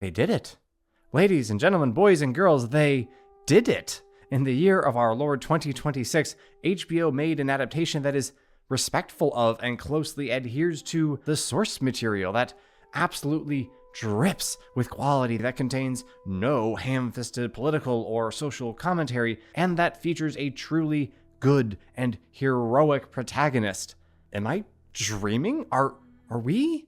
They did it. Ladies and gentlemen, boys and girls, they did it. In the year of our Lord 2026, HBO made an adaptation that is respectful of and closely adheres to the source material, that absolutely drips with quality, that contains no ham-fisted political or social commentary, and that features a truly good and heroic protagonist. Am I dreaming? Are we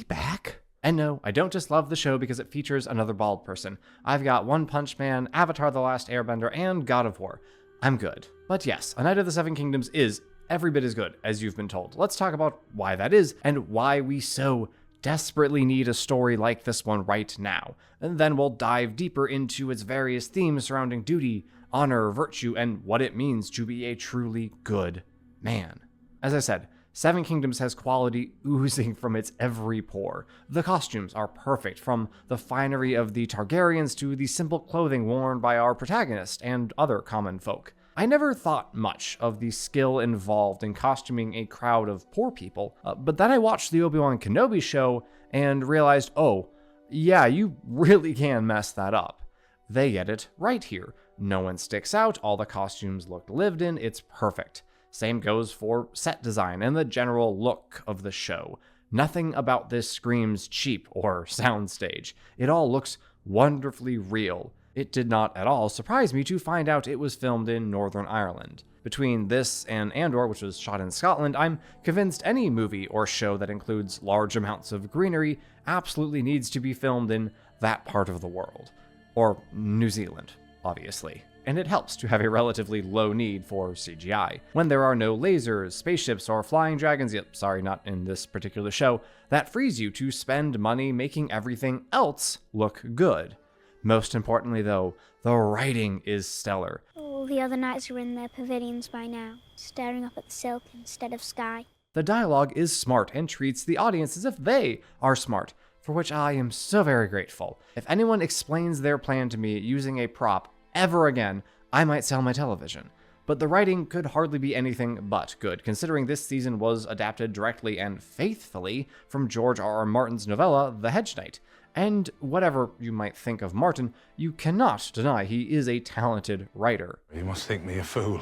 back? And no, I don't just love the show because it features another bald person. I've got One Punch Man, Avatar: The Last Airbender, and God of War. I'm good. But yes, A Knight of the Seven Kingdoms is every bit as good as you've been told. Let's talk about why that is and why we so desperately need a story like this one right now. And then we'll dive deeper into its various themes surrounding duty, honor, virtue, and what it means to be a truly good man. As I said, Seven Kingdoms has quality oozing from its every pore. The costumes are perfect, from the finery of the Targaryens to the simple clothing worn by our protagonist and other common folk. I never thought much of the skill involved in costuming a crowd of poor people, but then I watched the Obi-Wan Kenobi show and realized, oh, yeah, you really can mess that up. They get it right here. No one sticks out, all the costumes look lived in, it's perfect. Same goes for set design and the general look of the show. Nothing about this screams cheap or soundstage. It all looks wonderfully real. It did not at all surprise me to find out it was filmed in Northern Ireland. Between this and Andor, which was shot in Scotland, I'm convinced any movie or show that includes large amounts of greenery absolutely needs to be filmed in that part of the world. Or New Zealand, obviously. And it helps to have a relatively low need for CGI. When there are no lasers, spaceships, or flying dragons, yep, sorry, not in this particular show, that frees you to spend money making everything else look good. Most importantly, though, the writing is stellar. All the other knights are in their pavilions by now, staring up at the silk instead of sky. The dialogue is smart and treats the audience as if they are smart, for which I am so very grateful. If anyone explains their plan to me using a prop ever again, I might sell my television. But the writing could hardly be anything but good, considering this season was adapted directly and faithfully from George R.R. Martin's novella, The Hedge Knight. And whatever you might think of Martin, you cannot deny he is a talented writer. You must think me a fool.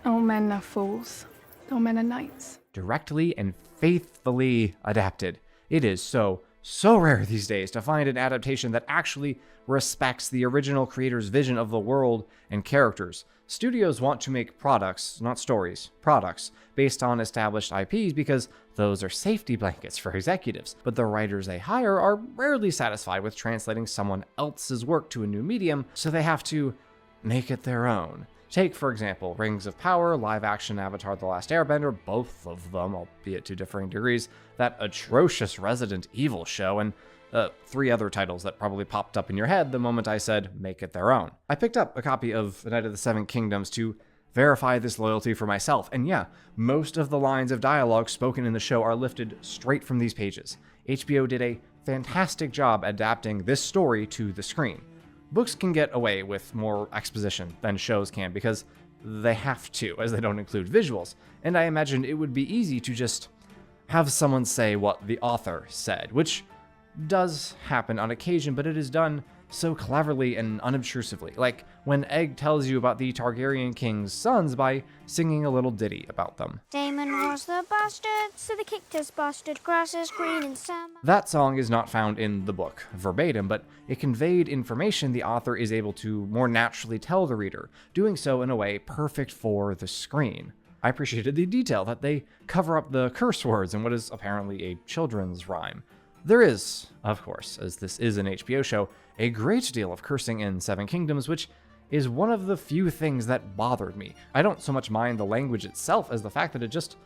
All men are fools. All men are knights. Directly and faithfully adapted. It is so rare these days to find an adaptation that actually respects the original creator's vision of the world and characters. Studios want to make products, not stories, products, based on established IPs because those are safety blankets for executives, but the writers they hire are rarely satisfied with translating someone else's work to a new medium, so they have to make it their own. Take, for example, Rings of Power, live-action Avatar: The Last Airbender, both of them, albeit to differing degrees, that atrocious Resident Evil show, and 3 other titles that probably popped up in your head the moment I said, make it their own. I picked up a copy of The Knight of the Seven Kingdoms to verify this loyalty for myself, and yeah, most of the lines of dialogue spoken in the show are lifted straight from these pages. HBO did a fantastic job adapting this story to the screen. Books can get away with more exposition than shows can because they have to, as they don't include visuals, and I imagine it would be easy to just have someone say what the author said, which does happen on occasion, but it is done so cleverly and unobtrusively, like when Egg tells you about the Targaryen king's sons by singing a little ditty about them. Damon was the bastard, so they kicked his bastard. Grass is green in summer. That song is not found in the book verbatim, but it conveyed information the author is able to more naturally tell the reader, doing so in a way perfect for the screen. I appreciated the detail that they cover up the curse words in what is apparently a children's rhyme. There is, of course, as this is an HBO show, a great deal of cursing in Seven Kingdoms, which is one of the few things that bothered me. I don't so much mind the language itself as the fact that it just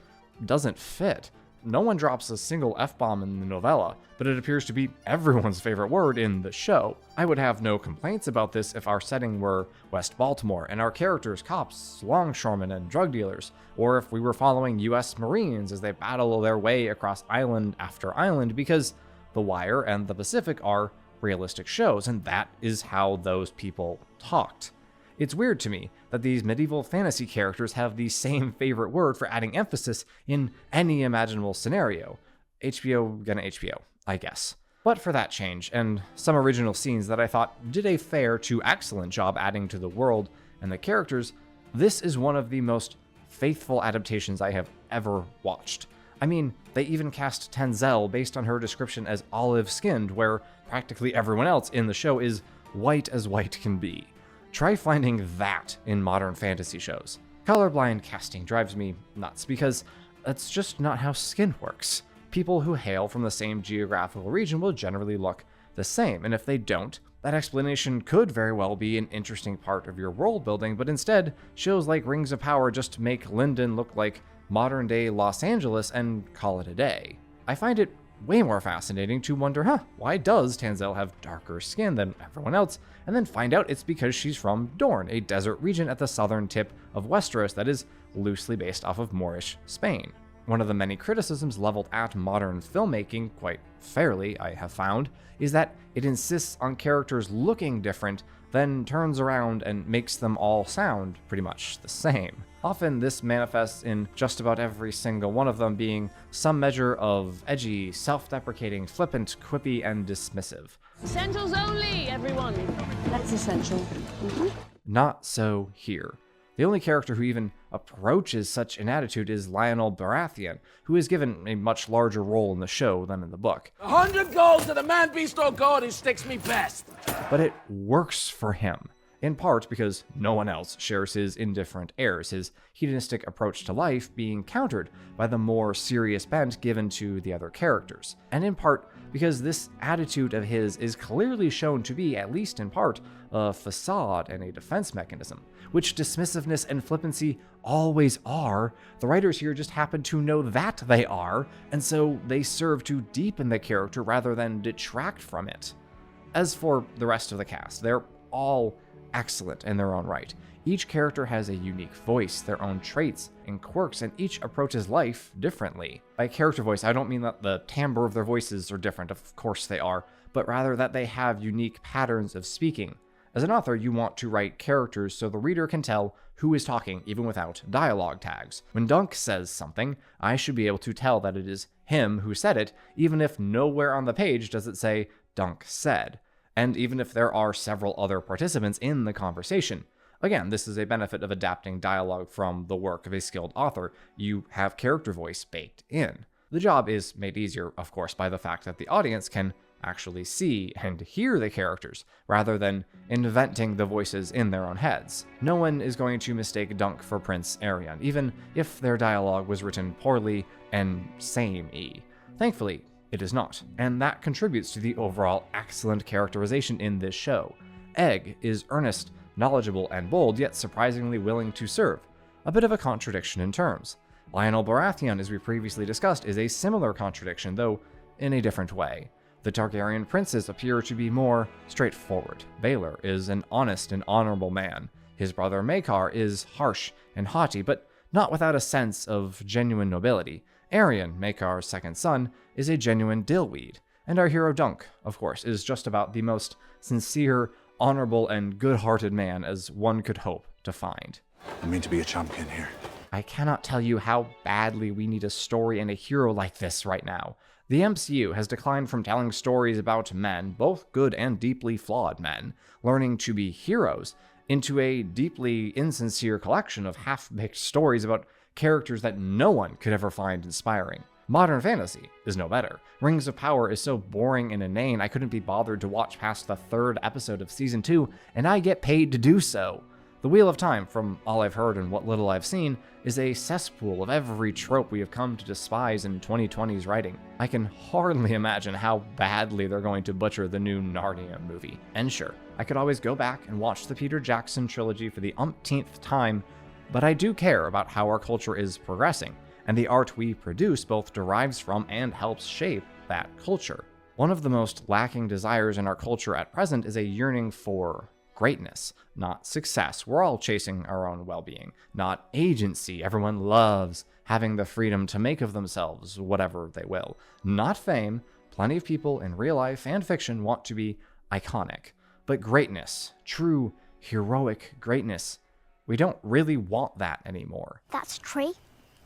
doesn't fit. No one drops a single F-bomb in the novella, but it appears to be everyone's favorite word in the show. I would have no complaints about this if our setting were West Baltimore and our characters cops, longshoremen, and drug dealers, or if we were following US Marines as they battle their way across island after island, because The Wire and The Pacific are realistic shows, and that is how those people talked. It's weird to me that these medieval fantasy characters have the same favorite word for adding emphasis in any imaginable scenario. HBO gonna HBO, I guess. But for that change, and some original scenes that I thought did a fair to excellent job adding to the world and the characters, this is one of the most faithful adaptations I have ever watched. I mean, they even cast Tenzel based on her description as olive-skinned, where practically everyone else in the show is white as white can be. Try finding that in modern fantasy shows. Colorblind casting drives me nuts because that's just not how skin works. People who hail from the same geographical region will generally look the same, and if they don't, that explanation could very well be an interesting part of your world building, but instead, shows like Rings of Power just make Linden look like modern-day Los Angeles and call it a day. I find it way more fascinating to wonder, why does Tenzel have darker skin than everyone else, and then find out it's because she's from Dorne, a desert region at the southern tip of Westeros that is loosely based off of Moorish Spain. One of the many criticisms leveled at modern filmmaking, quite fairly, I have found, is that it insists on characters looking different, then turns around and makes them all sound pretty much the same. Often this manifests in just about every single one of them being some measure of edgy, self-deprecating, flippant, quippy, and dismissive. Essentials only, everyone. That's essential. Not so here. The only character who even approaches such an attitude is Lionel Baratheon, who is given a much larger role in the show than in the book. 100 gold to the man, beast, or god who sticks me best. But it works for him, in part because no one else shares his indifferent airs, his hedonistic approach to life being countered by the more serious bent given to the other characters, and in part because this attitude of his is clearly shown to be, at least in part, a facade and a defense mechanism, which dismissiveness and flippancy always are. The writers here just happen to know that they are, and so they serve to deepen the character rather than detract from it. As for the rest of the cast, they're all excellent in their own right. Each character has a unique voice, their own traits and quirks, and each approaches life differently. By character voice, I don't mean that the timbre of their voices are different, of course they are, but rather that they have unique patterns of speaking. As an author, you want to write characters so the reader can tell who is talking even without dialogue tags. When Dunk says something, I should be able to tell that it is him who said it, even if nowhere on the page does it say Dunk said, and even if there are several other participants in the conversation. Again, this is a benefit of adapting dialogue from the work of a skilled author. You have character voice baked in. The job is made easier, of course, by the fact that the audience can actually see and hear the characters, rather than inventing the voices in their own heads. No one is going to mistake Dunk for Prince Arion, even if their dialogue was written poorly and samey. Thankfully, it is not, and that contributes to the overall excellent characterization in this show. Egg is earnest, knowledgeable, and bold, yet surprisingly willing to serve. A bit of a contradiction in terms. Lionel Baratheon, as we previously discussed, is a similar contradiction, though in a different way. The Targaryen princes appear to be more straightforward. Baelor is an honest and honorable man. His brother Maekar is harsh and haughty, but not without a sense of genuine nobility. Arion, Maekar's second son, is a genuine dillweed. And our hero Dunk, of course, is just about the most sincere, honorable, and good-hearted man as one could hope to find. I mean to be a champion here. I cannot tell you how badly we need a story and a hero like this right now. The MCU has declined from telling stories about men, both good and deeply flawed men, learning to be heroes, into a deeply insincere collection of half-baked stories about characters that no one could ever find inspiring. Modern fantasy is no better. Rings of Power is so boring and inane I couldn't be bothered to watch past the 3rd episode of Season 2, and I get paid to do so. The Wheel of Time, from all I've heard and what little I've seen, is a cesspool of every trope we have come to despise in 2020's writing. I can hardly imagine how badly they're going to butcher the new Narnia movie. And sure, I could always go back and watch the Peter Jackson trilogy for the umpteenth time, but I do care about how our culture is progressing, and the art we produce both derives from and helps shape that culture. One of the most lacking desires in our culture at present is a yearning for greatness, not success. We're all chasing our own well-being, not agency. Everyone loves having the freedom to make of themselves whatever they will. Not fame. Plenty of people in real life and fiction want to be iconic. But greatness, true heroic greatness, we don't really want that anymore. That's a tree.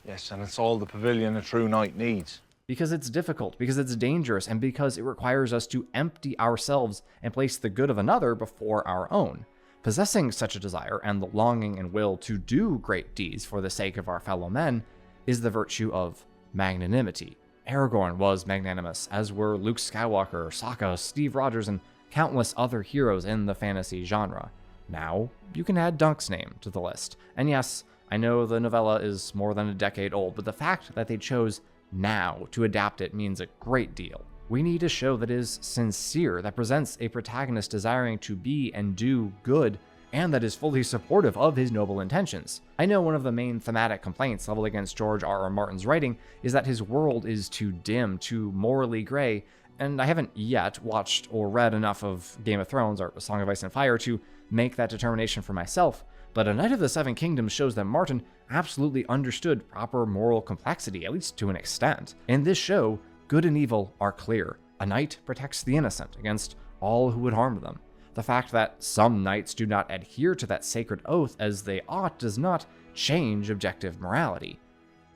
Yes, and it's all the pavilion a true knight needs. because it's difficult, because it's dangerous, and because it requires us to empty ourselves and place the good of another before our own. Possessing such a desire and the longing and will to do great deeds for the sake of our fellow men is the virtue of magnanimity. Aragorn was magnanimous, as were Luke Skywalker, Sokka, Steve Rogers, and countless other heroes in the fantasy genre. Now, you can add Dunk's name to the list. And yes, I know the novella is more than a decade old, but the fact that they chose now to adapt it means a great deal. We need a show that is sincere, that presents a protagonist desiring to be and do good, and that is fully supportive of his noble intentions. I know one of the main thematic complaints leveled against George R.R. Martin's writing is that his world is too dim, too morally gray, and I haven't yet watched or read enough of Game of Thrones or A Song of Ice and Fire to make that determination for myself, but A Knight of the Seven Kingdoms shows that Martin absolutely understood proper moral complexity, at least to an extent. In this show, good and evil are clear. A knight protects the innocent against all who would harm them. The fact that some knights do not adhere to that sacred oath as they ought does not change objective morality.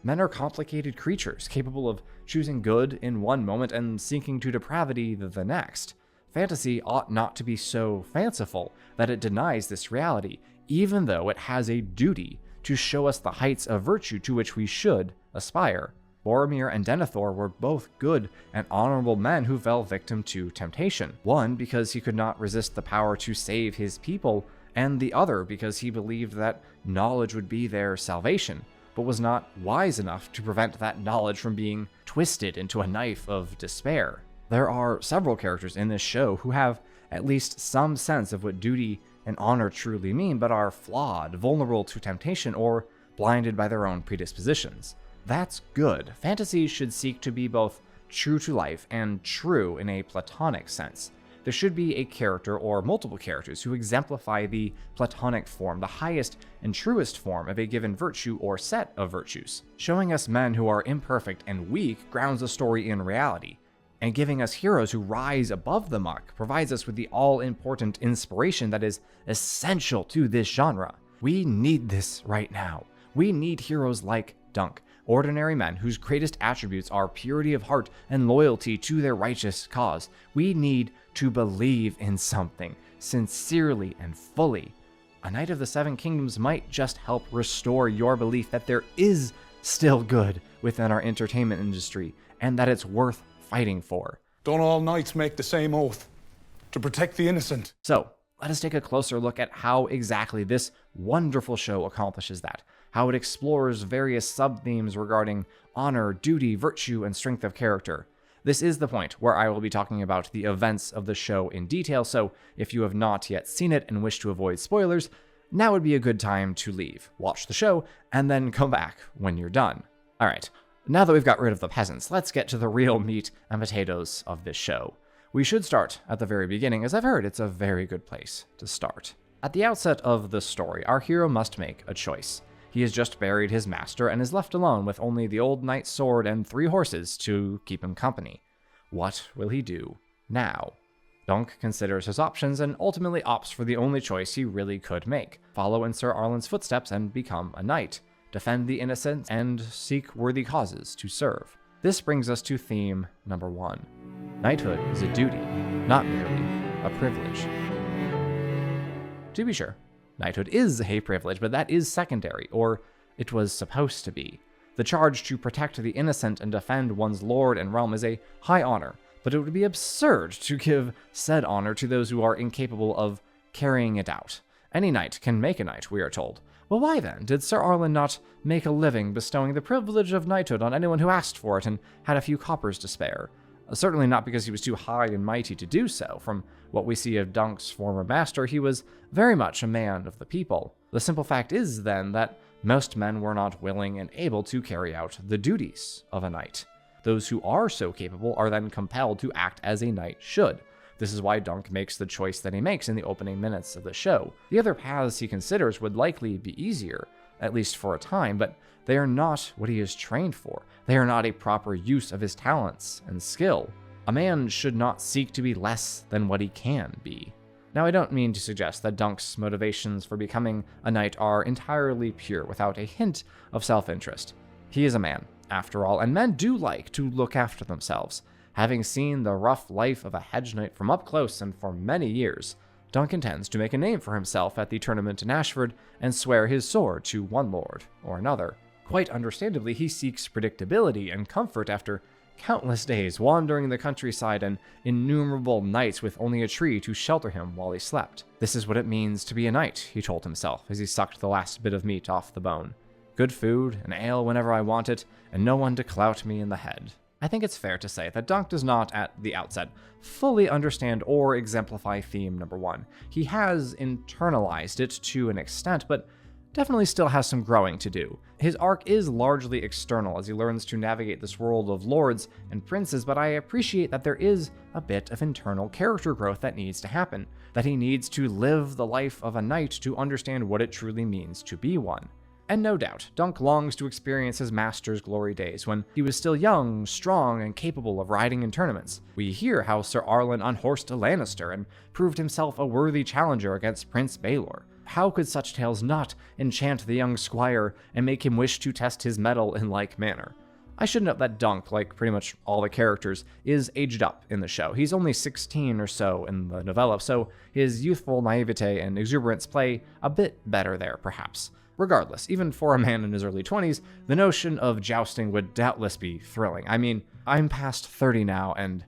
Men are complicated creatures, capable of choosing good in one moment and sinking to depravity the next. Fantasy ought not to be so fanciful that it denies this reality, even though it has a duty to show us the heights of virtue to which we should aspire. Boromir and Denethor were both good and honorable men who fell victim to temptation. One because he could not resist the power to save his people, and the other because he believed that knowledge would be their salvation, but was not wise enough to prevent that knowledge from being twisted into a knife of despair. There are several characters in this show who have at least some sense of what duty and honor truly mean, but are flawed, vulnerable to temptation, or blinded by their own predispositions. That's good. Fantasy should seek to be both true to life and true in a platonic sense. There should be a character or multiple characters who exemplify the platonic form, the highest and truest form of a given virtue or set of virtues. Showing us men who are imperfect and weak grounds the story in reality, and giving us heroes who rise above the muck provides us with the all-important inspiration that is essential to this genre. We need this right now. We need heroes like Dunk, ordinary men whose greatest attributes are purity of heart and loyalty to their righteous cause. We need to believe in something, sincerely and fully. A Knight of the Seven Kingdoms might just help restore your belief that there is still good within our entertainment industry, and that it's worth fighting for. Don't all knights make the same oath? To protect the innocent? So, let us take a closer look at how exactly this wonderful show accomplishes that, how it explores various sub-themes regarding honor, duty, virtue, and strength of character. This is the point where I will be talking about the events of the show in detail, so if you have not yet seen it and wish to avoid spoilers, now would be a good time to leave, watch the show, and then come back when you're done. Alright, now that we've got rid of the peasants, let's get to the real meat and potatoes of this show. We should start at the very beginning, as I've heard it's a very good place to start. At the outset of the story, our hero must make a choice. He has just buried his master and is left alone with only the old knight's sword and 3 horses to keep him company. What will he do now? Dunk considers his options and ultimately opts for the only choice he really could make: follow in Sir Arlen's footsteps and become a knight, defend the innocent, and seek worthy causes to serve. This brings us to theme number 1. Knighthood is a duty, not merely a privilege. To be sure, knighthood is a privilege, but that is secondary, or it was supposed to be. The charge to protect the innocent and defend one's lord and realm is a high honor, but it would be absurd to give said honor to those who are incapable of carrying it out. Any knight can make a knight, we are told. Well, why then did Sir Arlen not make a living bestowing the privilege of knighthood on anyone who asked for it and had a few coppers to spare? Certainly not because he was too high and mighty to do so. From what we see of Dunk's former master, he was very much a man of the people. The simple fact is, then, that most men were not willing and able to carry out the duties of a knight. Those who are so capable are then compelled to act as a knight should. This is why Dunk makes the choice that he makes in the opening minutes of the show. The other paths he considers would likely be easier, at least for a time, but they are not what he is trained for. They are not a proper use of his talents and skill. A man should not seek to be less than what he can be. Now, I don't mean to suggest that Dunk's motivations for becoming a knight are entirely pure without a hint of self-interest. He is a man, after all, and men do like to look after themselves. Having seen the rough life of a hedge knight from up close and for many years, Dunk intends to make a name for himself at the tournament in Ashford and swear his sword to one lord or another. Quite understandably, he seeks predictability and comfort after countless days wandering the countryside and innumerable nights with only a tree to shelter him while he slept. This is what it means to be a knight, he told himself as he sucked the last bit of meat off the bone. Good food, an ale whenever I want it, and no one to clout me in the head. I think it's fair to say that Dunk does not, at the outset, fully understand or exemplify theme number 1. He has internalized it to an extent, but definitely still has some growing to do. His arc is largely external as he learns to navigate this world of lords and princes, but I appreciate that there is a bit of internal character growth that needs to happen, that he needs to live the life of a knight to understand what it truly means to be one. And no doubt, Dunk longs to experience his master's glory days when he was still young, strong, and capable of riding in tournaments. We hear how Sir Arlen unhorsed a Lannister and proved himself a worthy challenger against Prince Baelor. How could such tales not enchant the young squire and make him wish to test his mettle in like manner? I should note that Dunk, like pretty much all the characters, is aged up in the show. He's only 16 or so in the novella, so his youthful naivete and exuberance play a bit better there, perhaps. Regardless, even for a man in his early 20s, the notion of jousting would doubtless be thrilling. I mean, I'm past 30 now, and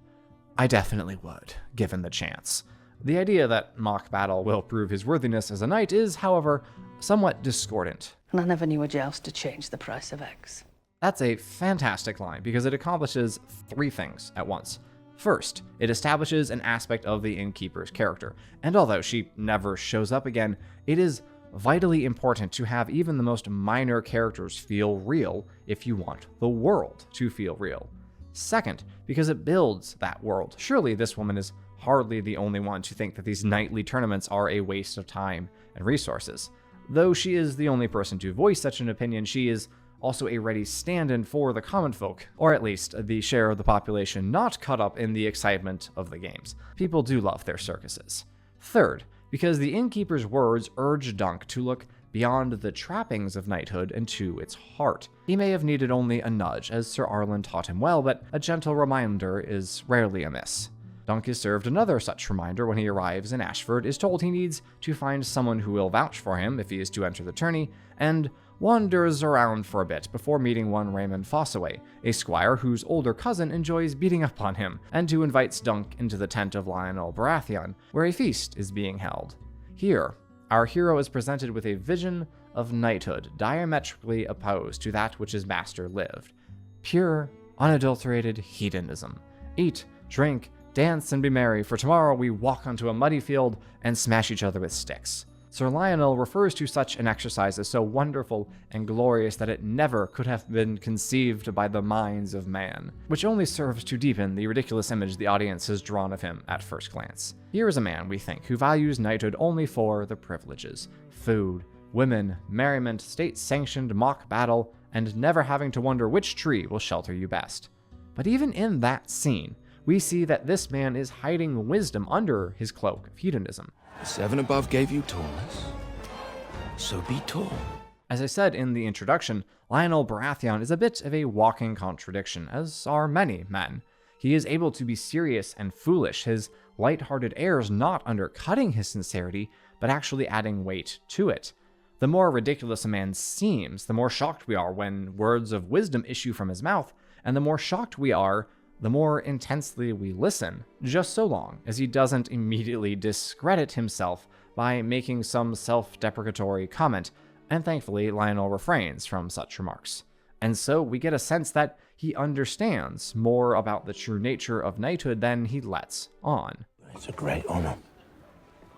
I definitely would, given the chance. The idea that mock battle will prove his worthiness as a knight is, however, somewhat discordant. And I never knew a joust to change the price of eggs. That's a fantastic line because it accomplishes 3 things at once. First, it establishes an aspect of the innkeeper's character, and although she never shows up again, it is vitally important to have even the most minor characters feel real if you want the world to feel real. Second, because it builds that world. Surely this woman is hardly the only one to think that these knightly tournaments are a waste of time and resources. Though she is the only person to voice such an opinion, she is also a ready stand-in for the common folk, or at least the share of the population not caught up in the excitement of the games. People do love their circuses. Third, because the innkeeper's words urge Dunk to look beyond the trappings of knighthood and to its heart. He may have needed only a nudge, as Sir Arlen taught him well, but a gentle reminder is rarely amiss. Dunk is served another such reminder when he arrives in Ashford, is told he needs to find someone who will vouch for him if he is to enter the tourney, and wanders around for a bit before meeting one Raymond Fossaway, a squire whose older cousin enjoys beating up on him, and who invites Dunk into the tent of Lionel Baratheon, where a feast is being held. Here, our hero is presented with a vision of knighthood diametrically opposed to that which his master lived. Pure, unadulterated hedonism. Eat, drink, dance, and be merry, for tomorrow we walk onto a muddy field and smash each other with sticks. Sir Lionel refers to such an exercise as so wonderful and glorious that it never could have been conceived by the minds of man, which only serves to deepen the ridiculous image the audience has drawn of him at first glance. Here is a man, we think, who values knighthood only for the privileges: food, women, merriment, state-sanctioned mock battle, and never having to wonder which tree will shelter you best. But even in that scene, we see that this man is hiding wisdom under his cloak of hedonism. The 7 above gave you tallness, so be tall. As I said in the introduction, Lionel Baratheon is a bit of a walking contradiction, as are many men. He is able to be serious and foolish, his light-hearted airs not undercutting his sincerity, but actually adding weight to it. The more ridiculous a man seems, the more shocked we are when words of wisdom issue from his mouth, and the more shocked we are, the more intensely we listen, just so long as he doesn't immediately discredit himself by making some self-deprecatory comment, and thankfully Lionel refrains from such remarks. And so we get a sense that he understands more about the true nature of knighthood than he lets on. It's a great honor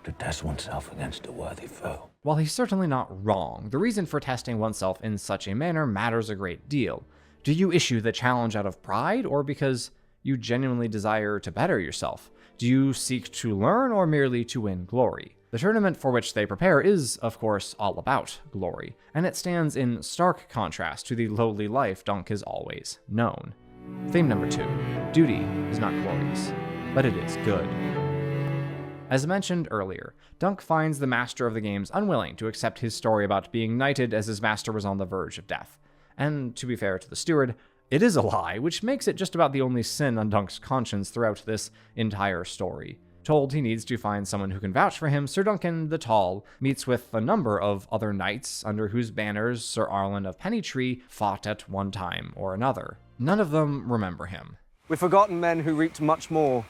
to test oneself against a worthy foe. While he's certainly not wrong, the reason for testing oneself in such a manner matters a great deal. Do you issue the challenge out of pride, or because you genuinely desire to better yourself? Do you seek to learn, or merely to win glory? The tournament for which they prepare is, of course, all about glory, and it stands in stark contrast to the lowly life Dunk has always known. Theme number 2. Duty is not glorious, but it is good. As mentioned earlier, Dunk finds the master of the games unwilling to accept his story about being knighted as his master was on the verge of death. And to be fair to the steward, It is a lie, which makes it just about the only sin on Dunk's conscience throughout this entire story. Told he needs to find someone who can vouch for him, Sir Duncan the Tall meets with a number of other knights under whose banners Sir Arlen of Pennytree fought at one time or another. None of them remember him. We've forgotten men who reaped much more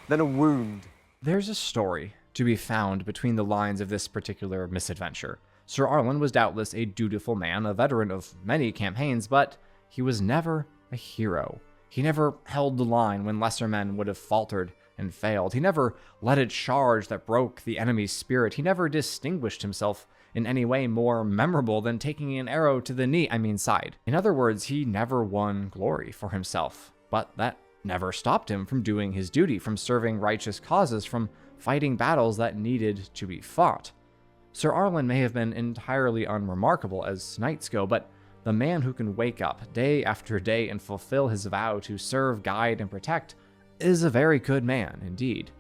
than a wound. There's a story to be found between the lines of this particular misadventure. Sir Arlen was doubtless a dutiful man, a veteran of many campaigns, but he was never a hero. He never held the line when lesser men would have faltered and failed. He never led a charge that broke the enemy's spirit. He never distinguished himself in any way more memorable than taking an arrow to the side. In other words, he never won glory for himself, but that never stopped him from doing his duty, from serving righteous causes, from fighting battles that needed to be fought. Sir Arlen may have been entirely unremarkable as knights go, but the man who can wake up day after day and fulfill his vow to serve, guide, and protect is a very good man indeed.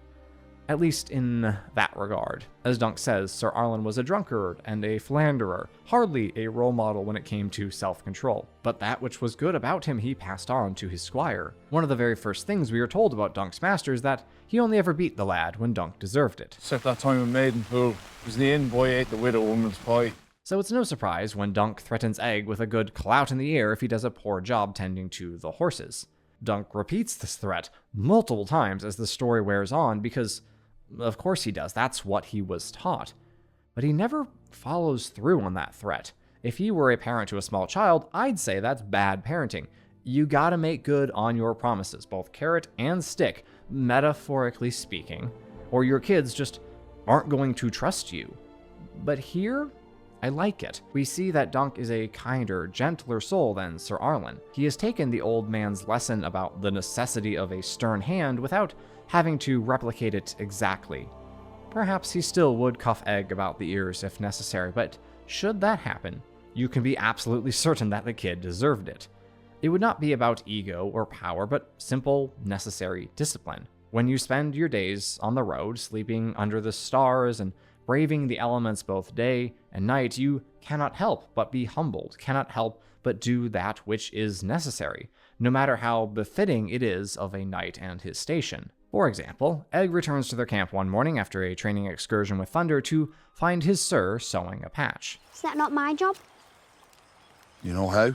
At least in that regard. As Dunk says, Sir Arlen was a drunkard and a philanderer, hardly a role model when it came to self-control. But that which was good about him he passed on to his squire. One of the very first things we are told about Dunk's master is that he only ever beat the lad when Dunk deserved it. Except that time in Maidenpool, because the inn boy ate the widow woman's pie. So it's no surprise when Dunk threatens Egg with a good clout in the ear if he does a poor job tending to the horses. Dunk repeats this threat multiple times as the story wears on because, of course he does, that's what he was taught. But he never follows through on that threat. If he were a parent to a small child, I'd say that's bad parenting. You gotta make good on your promises, both carrot and stick, metaphorically speaking, or your kids just aren't going to trust you. But here, I like it. We see that Dunk is a kinder, gentler soul than Sir Arlen. He has taken the old man's lesson about the necessity of a stern hand without having to replicate it exactly. Perhaps he still would cuff Egg about the ears if necessary, but should that happen, you can be absolutely certain that the kid deserved it. It would not be about ego or power, but simple, necessary discipline. When you spend your days on the road, sleeping under the stars and braving the elements both day and night, you cannot help but be humbled, cannot help but do that which is necessary, no matter how befitting it is of a knight and his station. For example, Egg returns to their camp one morning after a training excursion with Thunder to find his sir sewing a patch. Is that not my job? You know how?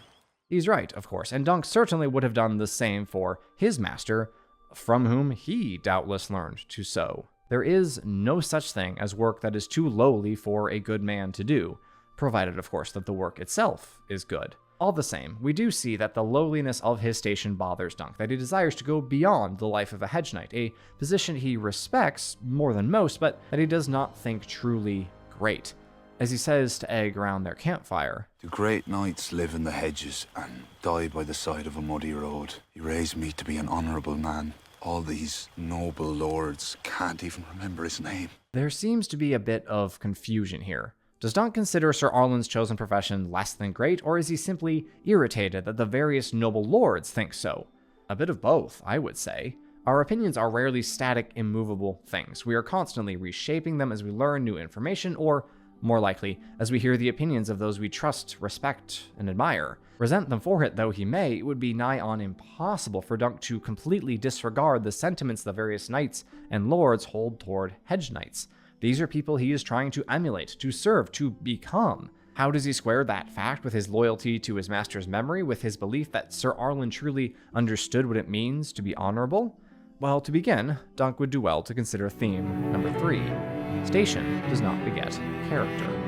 He's right, of course, and Dunk certainly would have done the same for his master, from whom he doubtless learned to sew. There is no such thing as work that is too lowly for a good man to do, provided, of course, that the work itself is good. All the same, we do see that the lowliness of his station bothers Dunk, that he desires to go beyond the life of a hedge knight, a position he respects more than most, but that he does not think truly great. As he says to Egg around their campfire, "The great knights live in the hedges and die by the side of a muddy road. He raised me to be an honourable man. All these noble lords can't even remember his name." There seems to be a bit of confusion here. Does Dunk consider Sir Arlen's chosen profession less than great, or is he simply irritated that the various noble lords think so? A bit of both, I would say. Our opinions are rarely static, immovable things. We are constantly reshaping them as we learn new information, or, more likely, as we hear the opinions of those we trust, respect, and admire. Resent them for it though he may, it would be nigh on impossible for Dunk to completely disregard the sentiments the various knights and lords hold toward hedge knights. These are people he is trying to emulate, to serve, to become. How does he square that fact with his loyalty to his master's memory, with his belief that Sir Arlen truly understood what it means to be honorable? Well, to begin, Dunk would do well to consider theme number 3. Station does not beget character.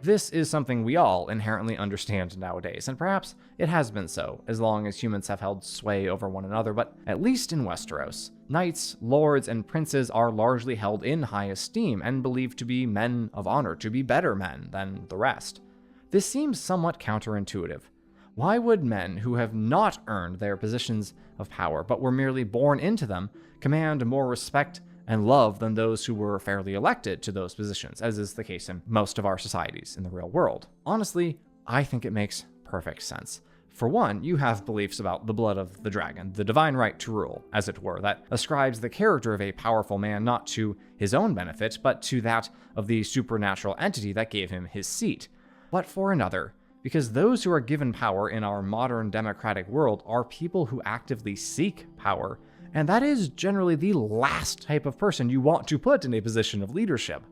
This is something we all inherently understand nowadays, and perhaps it has been so, as long as humans have held sway over one another, but at least in Westeros, knights, lords, and princes are largely held in high esteem and believed to be men of honor, to be better men than the rest. This seems somewhat counterintuitive. Why would men who have not earned their positions of power, but were merely born into them, command more respect and love than those who were fairly elected to those positions, as is the case in most of our societies in the real world? Honestly, I think it makes perfect sense. For one, you have beliefs about the blood of the dragon, the divine right to rule, as it were, that ascribes the character of a powerful man not to his own benefit, but to that of the supernatural entity that gave him his seat. But for another, because those who are given power in our modern democratic world are people who actively seek power, and that is generally the last type of person you want to put in a position of leadership.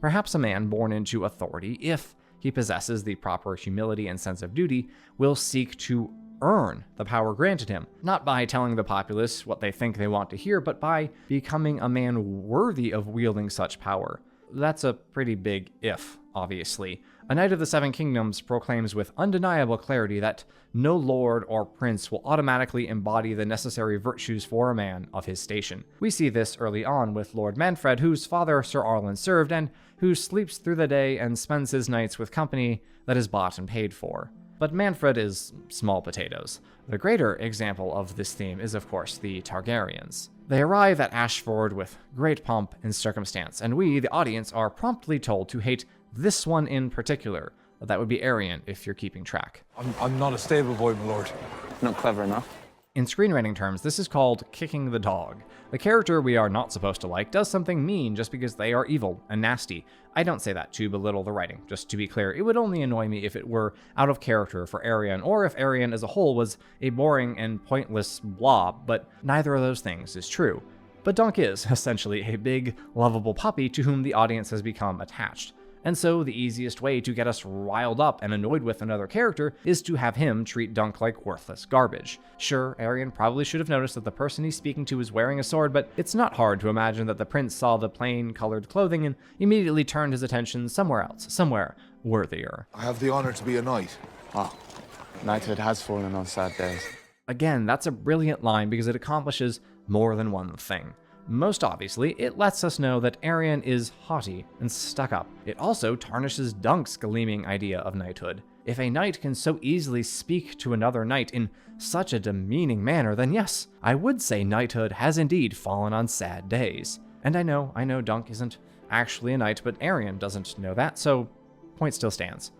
Perhaps a man born into authority, if he possesses the proper humility and sense of duty, will seek to earn the power granted him, not by telling the populace what they think they want to hear, but by becoming a man worthy of wielding such power. That's a pretty big if, obviously. A Knight of the Seven Kingdoms proclaims with undeniable clarity that no lord or prince will automatically embody the necessary virtues for a man of his station. We see this early on with Lord Manfred, whose father Sir Arlen served, and who sleeps through the day and spends his nights with company that is bought and paid for. But Manfred is small potatoes. The greater example of this theme is, of course, the Targaryens. They arrive at Ashford with great pomp and circumstance, and we, the audience, are promptly told to hate this one in particular. That would be Aerion, if you're keeping track. I'm not a stable boy, my lord. Not clever enough. In screenwriting terms, this is called kicking the dog. The character we are not supposed to like does something mean just because they are evil and nasty. I don't say that to belittle the writing. Just to be clear, it would only annoy me if it were out of character for Aerion, or if Aerion as a whole was a boring and pointless blob, but neither of those things is true. But Dunk is, essentially, a big, lovable puppy to whom the audience has become attached. And so the easiest way to get us riled up and annoyed with another character is to have him treat Dunk like worthless garbage. Sure, Aerion probably should have noticed that the person he's speaking to is wearing a sword, but it's not hard to imagine that the prince saw the plain colored clothing and immediately turned his attention somewhere else, somewhere worthier. I have the honor to be a knight. Ah, knighthood has fallen on sad days. Again, that's a brilliant line because it accomplishes more than one thing. Most obviously, it lets us know that Aerion is haughty and stuck up. It also tarnishes Dunk's gleaming idea of knighthood. If a knight can so easily speak to another knight in such a demeaning manner, then yes, I would say knighthood has indeed fallen on sad days. And I know Dunk isn't actually a knight, but Aerion doesn't know that, so point still stands.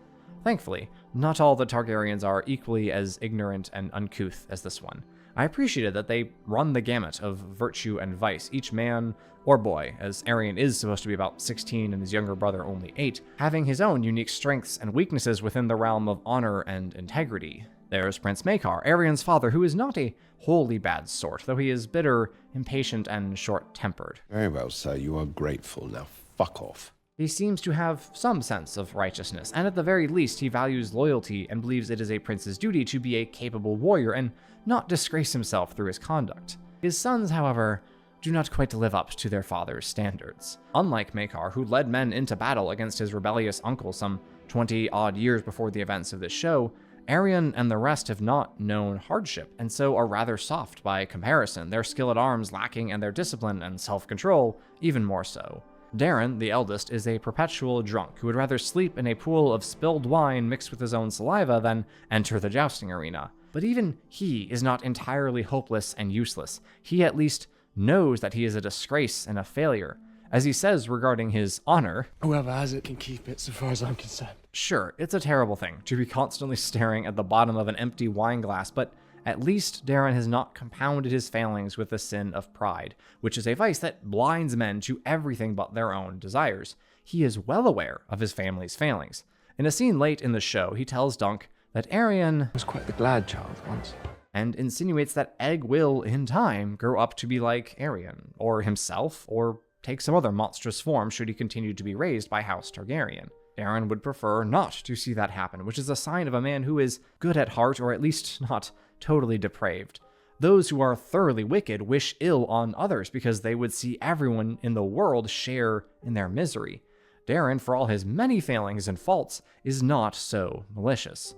Thankfully, not all the Targaryens are equally as ignorant and uncouth as this one. I appreciated that they run the gamut of virtue and vice, each man or boy, as Aerion is supposed to be about 16 and his younger brother only 8, having his own unique strengths and weaknesses within the realm of honor and integrity. There's Prince Maekar, Aerion's father, who is not a wholly bad sort, though he is bitter, impatient, and short-tempered. Very well, sir. You are grateful. Now fuck off. He seems to have some sense of righteousness, and at the very least he values loyalty and believes it is a prince's duty to be a capable warrior and not disgrace himself through his conduct. His sons, however, do not quite live up to their father's standards. Unlike Maekar, who led men into battle against his rebellious uncle some 20-odd years before the events of this show, Aerion and the rest have not known hardship, and so are rather soft by comparison, their skill at arms lacking and their discipline and self-control even more so. Daeron, the eldest, is a perpetual drunk who would rather sleep in a pool of spilled wine mixed with his own saliva than enter the jousting arena. But even he is not entirely hopeless and useless. He at least knows that he is a disgrace and a failure. As he says regarding his honor, Whoever has it can keep it so far as I'm concerned. Sure, it's a terrible thing to be constantly staring at the bottom of an empty wine glass, but at least Daeron has not compounded his failings with the sin of pride, which is a vice that blinds men to everything but their own desires. He is well aware of his family's failings. In a scene late in the show, he tells Dunk that Aerion was quite the glad child once, and insinuates that Egg will, in time, grow up to be like Aerion, or himself, or take some other monstrous form should he continue to be raised by House Targaryen. Daeron would prefer not to see that happen, which is a sign of a man who is good at heart, or at least not totally depraved. Those who are thoroughly wicked wish ill on others because they would see everyone in the world share in their misery. Daeron, for all his many failings and faults, is not so malicious.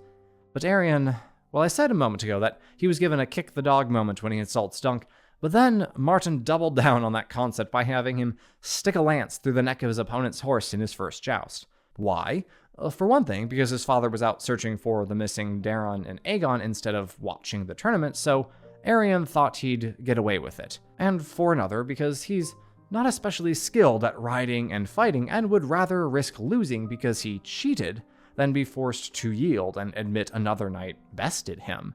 But Aerion, well, I said a moment ago that he was given a kick-the-dog moment when he insults Dunk, but then Martin doubled down on that concept by having him stick a lance through the neck of his opponent's horse in his first joust. Why? For one thing, because his father was out searching for the missing Daeron and Aegon instead of watching the tournament, so Aerion thought he'd get away with it. And for another, because he's not especially skilled at riding and fighting and would rather risk losing because he cheated than be forced to yield and admit another knight bested him.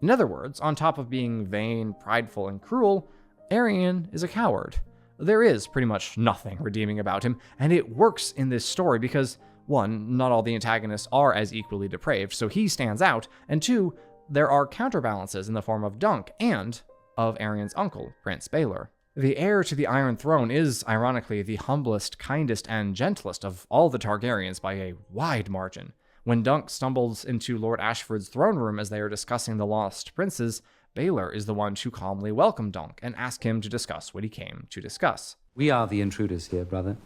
In other words, on top of being vain, prideful, and cruel, Aerion is a coward. There is pretty much nothing redeeming about him, and it works in this story because 1, not all the antagonists are as equally depraved, so he stands out, and 2, there are counterbalances in the form of Dunk and of Aeryn's uncle, Prince Baelor. The heir to the Iron Throne is, ironically, the humblest, kindest, and gentlest of all the Targaryens by a wide margin. When Dunk stumbles into Lord Ashford's throne room as they are discussing the lost princes, Baelor is the one to calmly welcome Dunk and ask him to discuss what he came to discuss. We are the intruders here, brother.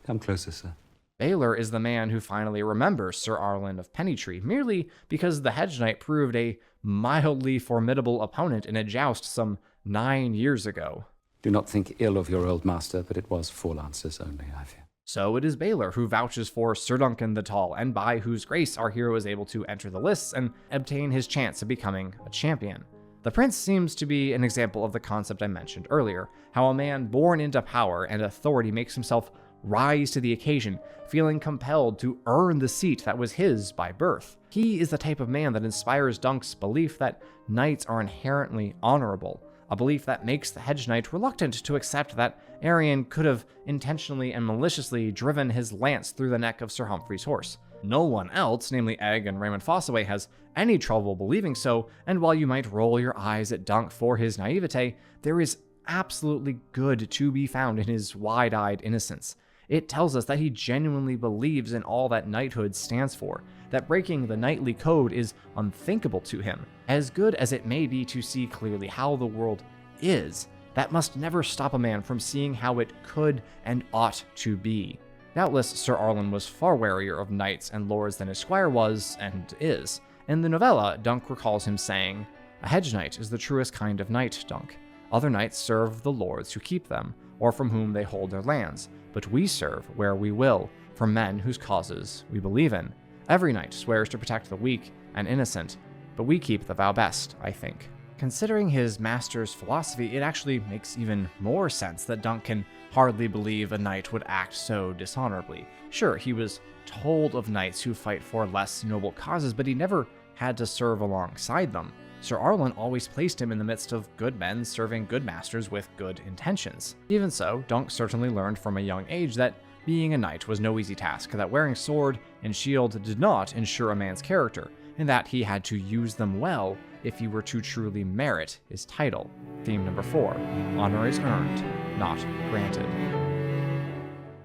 Come closer, sir. Baelor is the man who finally remembers Sir Arlen of Pennytree, merely because the Hedge Knight proved a mildly formidable opponent in a joust some 9 years ago. Do not think ill of your old master, but it was 4 lances only, I fear. So it is Baelor who vouches for Sir Duncan the Tall, and by whose grace our hero is able to enter the lists and obtain his chance of becoming a champion. The prince seems to be an example of the concept I mentioned earlier, how a man born into power and authority makes himself rise to the occasion, feeling compelled to earn the seat that was his by birth. He is the type of man that inspires Dunk's belief that knights are inherently honorable, a belief that makes the Hedge Knight reluctant to accept that Aeryn could have intentionally and maliciously driven his lance through the neck of Sir Humphrey's horse. No one else, namely Egg and Raymond Fossaway, has any trouble believing so, and while you might roll your eyes at Dunk for his naivete, there is absolutely good to be found in his wide-eyed innocence. It tells us that he genuinely believes in all that knighthood stands for, that breaking the knightly code is unthinkable to him. As good as it may be to see clearly how the world is, that must never stop a man from seeing how it could and ought to be. Doubtless, Sir Arlen was far warier of knights and lords than his squire was, and is. In the novella, Dunk recalls him saying, "A hedge knight is the truest kind of knight, Dunk. Other knights serve the lords who keep them, or from whom they hold their lands, but we serve where we will, for men whose causes we believe in. Every knight swears to protect the weak and innocent, but we keep the vow best, I think." Considering his master's philosophy, it actually makes even more sense that Dunk can hardly believe a knight would act so dishonorably. Sure, he was told of knights who fight for less noble causes, but he never had to serve alongside them. Sir Arlen always placed him in the midst of good men serving good masters with good intentions. Even so, Dunk certainly learned from a young age that being a knight was no easy task, that wearing sword and shield did not ensure a man's character, and that he had to use them well if he were to truly merit his title. Theme number 4, honor is earned, not granted.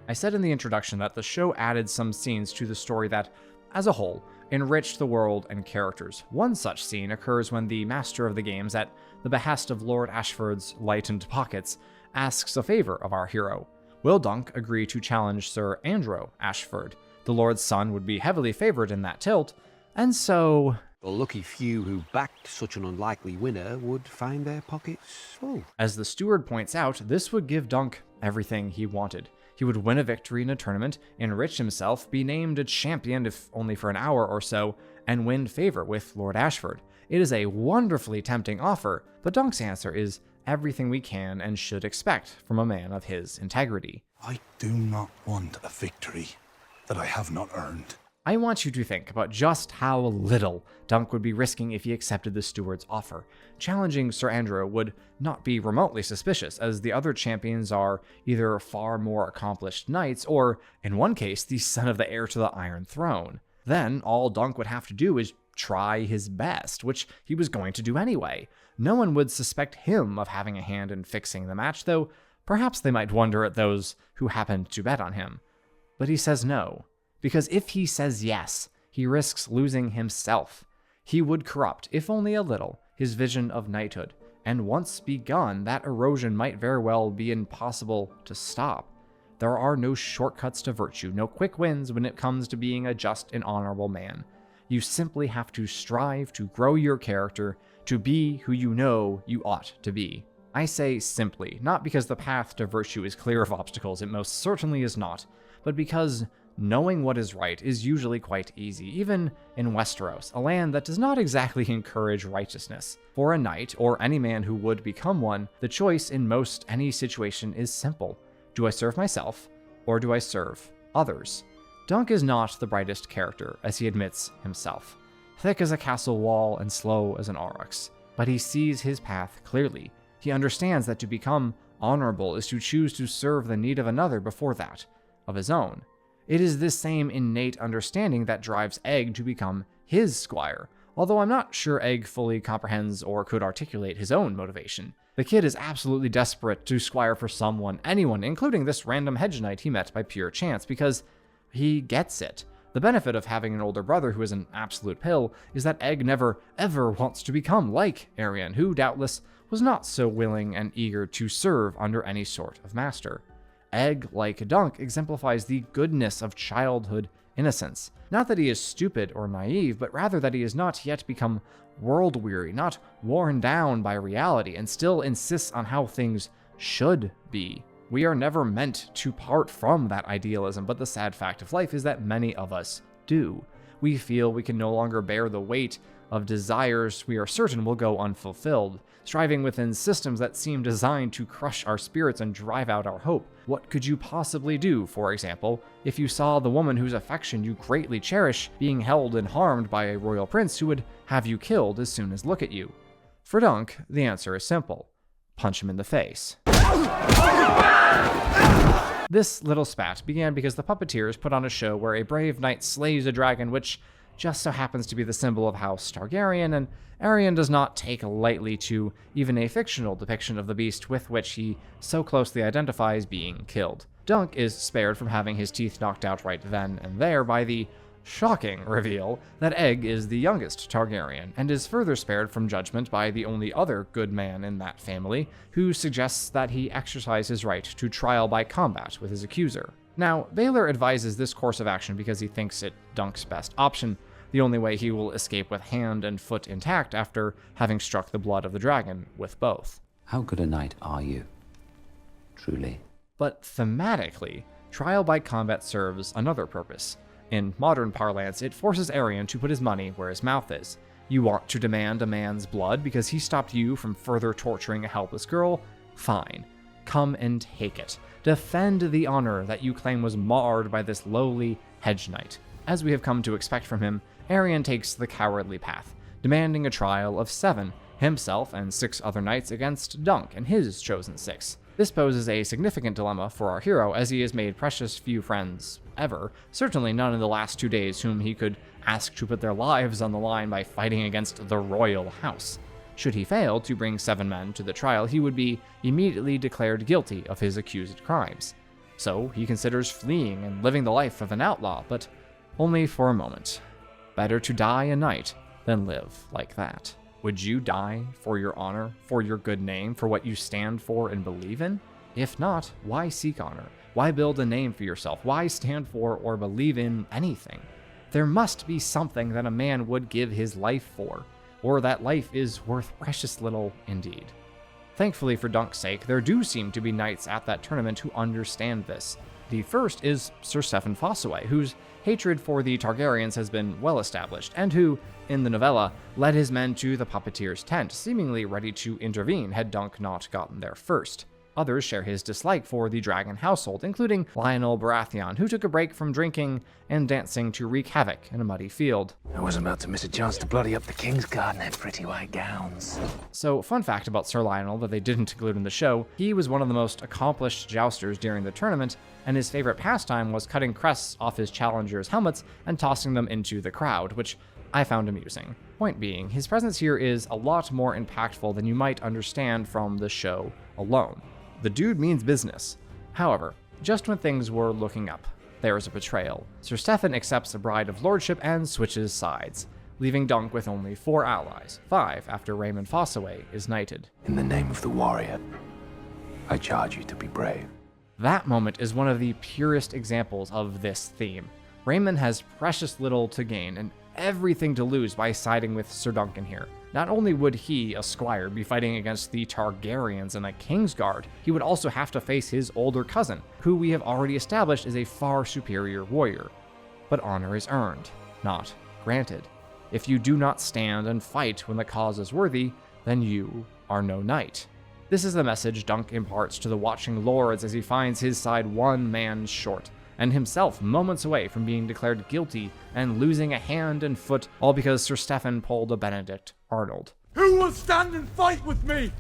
I said in the introduction that the show added some scenes to the story that, as a whole, enriched the world and characters. One such scene occurs when the master of the games, at the behest of Lord Ashford's lightened pockets, asks a favor of our hero. Will Dunk agree to challenge Sir Andrew Ashford? The Lord's son would be heavily favored in that tilt, and so... The lucky few who backed such an unlikely winner would find their pockets full. As the steward points out, this would give Dunk everything he wanted. He would win a victory in a tournament, enrich himself, be named a champion if only for an hour or so, and win favor with Lord Ashford. It is a wonderfully tempting offer, but Dunk's answer is everything we can and should expect from a man of his integrity. I do not want a victory that I have not earned. I want you to think about just how little Dunk would be risking if he accepted the steward's offer. Challenging Sir Andrew would not be remotely suspicious, as the other champions are either far more accomplished knights or, in one case, the son of the heir to the Iron Throne. Then, all Dunk would have to do is try his best, which he was going to do anyway. No one would suspect him of having a hand in fixing the match, though perhaps they might wonder at those who happened to bet on him. But he says no. Because if he says yes, he risks losing himself. He would corrupt, if only a little, his vision of knighthood, and once begun, that erosion might very well be impossible to stop. There are no shortcuts to virtue, no quick wins when it comes to being a just and honorable man. You simply have to strive to grow your character, to be who you know you ought to be. I say simply, not because the path to virtue is clear of obstacles, it most certainly is not, but because knowing what is right is usually quite easy, even in Westeros, a land that does not exactly encourage righteousness. For a knight, or any man who would become one, the choice in most any situation is simple. Do I serve myself, or do I serve others? Dunk is not the brightest character, as he admits himself. Thick as a castle wall and slow as an aurochs. But he sees his path clearly. He understands that to become honorable is to choose to serve the need of another before that of his own. It is this same innate understanding that drives Egg to become his squire, although I'm not sure Egg fully comprehends or could articulate his own motivation. The kid is absolutely desperate to squire for anyone, including this random hedge knight he met by pure chance, because he gets it. The benefit of having an older brother who is an absolute pill is that Egg never, ever wants to become like Arian, who doubtless was not so willing and eager to serve under any sort of master. Egg, like Dunk, exemplifies the goodness of childhood innocence. Not that he is stupid or naive, but rather that he has not yet become world-weary, not worn down by reality, and still insists on how things should be. We are never meant to part from that idealism, but the sad fact of life is that many of us do. We feel we can no longer bear the weight of desires we are certain will go unfulfilled, striving within systems that seem designed to crush our spirits and drive out our hope. What could you possibly do, for example, if you saw the woman whose affection you greatly cherish being held and harmed by a royal prince who would have you killed as soon as look at you? For Dunk, the answer is simple. Punch him in the face. This little spat began because the puppeteers put on a show where a brave knight slays a dragon, which just so happens to be the symbol of House Targaryen, and Arian does not take lightly to even a fictional depiction of the beast with which he so closely identifies being killed. Dunk is spared from having his teeth knocked out right then and there by the shocking reveal that Egg is the youngest Targaryen, and is further spared from judgment by the only other good man in that family, who suggests that he exercise his right to trial by combat with his accuser. Now, Baylor advises this course of action because he thinks it Dunk's best option, the only way he will escape with hand and foot intact after having struck the blood of the dragon with both. How good a knight are you? Truly. But thematically, trial by combat serves another purpose. In modern parlance, it forces Arian to put his money where his mouth is. You want to demand a man's blood because he stopped you from further torturing a helpless girl? Fine. Come and take it. Defend the honor that you claim was marred by this lowly hedge knight. As we have come to expect from him, Arian takes the cowardly path, demanding a trial of 7, himself and 6 other knights against Dunk and his chosen 6. This poses a significant dilemma for our hero, as he has made precious few friends ever, certainly none in the last 2 days whom he could ask to put their lives on the line by fighting against the royal house. Should he fail to bring 7 men to the trial, he would be immediately declared guilty of his accused crimes. So he considers fleeing and living the life of an outlaw, but only for a moment. Better to die a knight than live like that. Would you die for your honor, for your good name, for what you stand for and believe in? If not, why seek honor? Why build a name for yourself? Why stand for or believe in anything? There must be something that a man would give his life for, or that life is worth precious little indeed. Thankfully for Dunk's sake, there do seem to be knights at that tournament who understand this. The first is Sir Stephen Fossaway, whose hatred for the Targaryens has been well established, and who, in the novella, led his men to the puppeteer's tent, seemingly ready to intervene had Dunk not gotten there first. Others share his dislike for the dragon household, including Lionel Baratheon, who took a break from drinking and dancing to wreak havoc in a muddy field. I was about to miss a chance to bloody up the King's Guard in their pretty white gowns. So, fun fact about Sir Lionel that they didn't include in the show, he was one of the most accomplished jousters during the tournament, and his favorite pastime was cutting crests off his challengers' helmets and tossing them into the crowd, which I found amusing. Point being, his presence here is a lot more impactful than you might understand from the show alone. The dude means business. However, just when things were looking up, there is a betrayal. Sir Stephen accepts the bride of lordship and switches sides, leaving Dunk with only 4 allies, 5 after Raymond Fossaway is knighted. In the name of the warrior, I charge you to be brave. That moment is one of the purest examples of this theme. Raymond has precious little to gain and everything to lose by siding with Sir Duncan here. Not only would he, a squire, be fighting against the Targaryens and the Kingsguard, he would also have to face his older cousin, who we have already established is a far superior warrior. But honor is earned, not granted. If you do not stand and fight when the cause is worthy, then you are no knight. This is the message Dunk imparts to the watching lords as he finds his side 1 man short, and himself moments away from being declared guilty and losing a hand and foot, all because Sir Stephen pulled a Benedict Arnold. Who will stand and fight with me?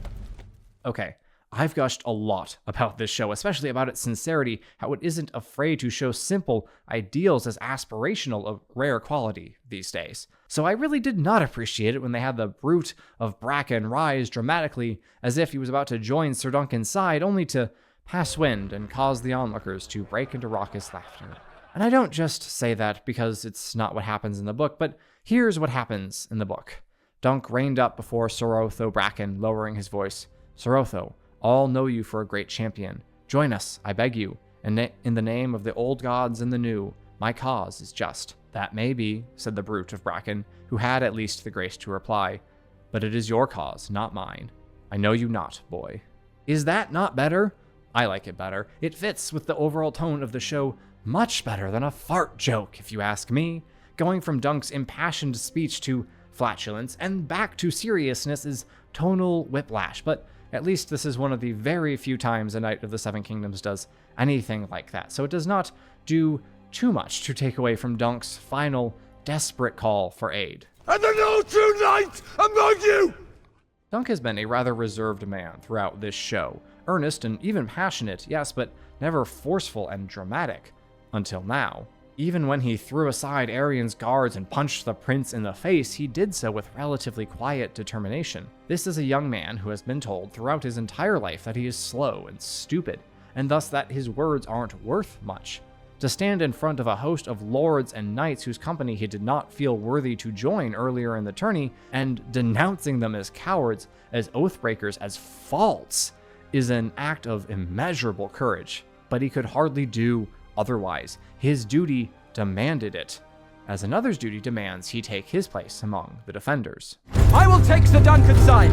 Okay, I've gushed a lot about this show, especially about its sincerity, how it isn't afraid to show simple ideals as aspirational of rare quality these days. So I really did not appreciate it when they had the brute of Bracken rise dramatically as if he was about to join Sir Duncan's side, only to pass wind and cause the onlookers to break into raucous laughter. And I don't just say that because it's not what happens in the book, but here's what happens in the book. Dunk reined up before Sir Otho Bracken, lowering his voice. Sir Otho, all know you for a great champion. Join us, I beg you, and in the name of the old gods and the new, my cause is just. That may be, said the brute of Bracken, who had at least the grace to reply, but it is your cause, not mine. I know you not, boy. Is that not better? I like it better. It fits with the overall tone of the show much better than a fart joke, if you ask me. Going from Dunk's impassioned speech to flatulence and back to seriousness is tonal whiplash, but at least this is one of the very few times a Knight of the Seven Kingdoms does anything like that, so it does not do too much to take away from Dunk's final, desperate call for aid. And the no true knight among you! Dunk has been a rather reserved man throughout this show. Earnest and even passionate, yes, but never forceful and dramatic. Until now. Even when he threw aside Arian's guards and punched the prince in the face, he did so with relatively quiet determination. This is a young man who has been told throughout his entire life that he is slow and stupid, and thus that his words aren't worth much. To stand in front of a host of lords and knights whose company he did not feel worthy to join earlier in the tourney, and denouncing them as cowards, as oathbreakers, as false, is an act of immeasurable courage. But he could hardly do otherwise. His duty demanded it, as another's duty demands he take his place among the defenders. I will take Sir Duncan's side!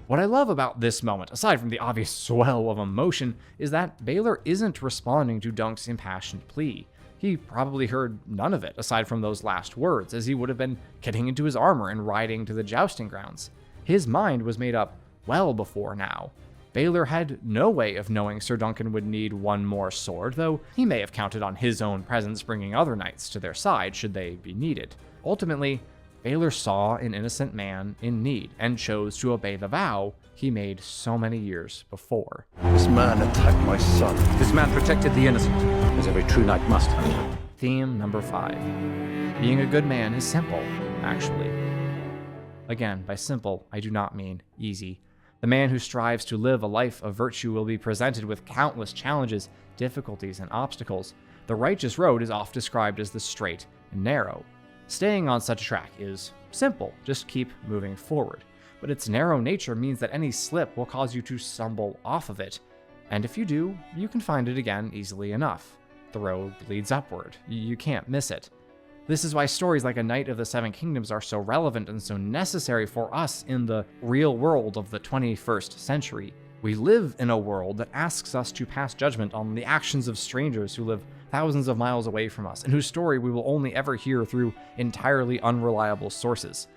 What I love about this moment, aside from the obvious swell of emotion, is that Baylor isn't responding to Dunk's impassioned plea. He probably heard none of it, aside from those last words, as he would have been getting into his armor and riding to the jousting grounds. His mind was made up well before now. Baylor had no way of knowing Sir Duncan would need one more sword, though he may have counted on his own presence bringing other knights to their side should they be needed. Ultimately, Baylor saw an innocent man in need and chose to obey the vow he made so many years before. This man attacked my son. This man protected the innocent, as every true knight must. Theme number 5. Being a good man is simple, actually. Again, by simple, I do not mean easy. The man who strives to live a life of virtue will be presented with countless challenges, difficulties, and obstacles. The righteous road is oft described as the straight and narrow. Staying on such a track is simple, just keep moving forward. But its narrow nature means that any slip will cause you to stumble off of it. And if you do, you can find it again easily enough. The road leads upward. You can't miss it. This is why stories like A Knight of the Seven Kingdoms are so relevant and so necessary for us in the real world of the 21st century. We live in a world that asks us to pass judgment on the actions of strangers who live thousands of miles away from us and whose story we will only ever hear through entirely unreliable sources.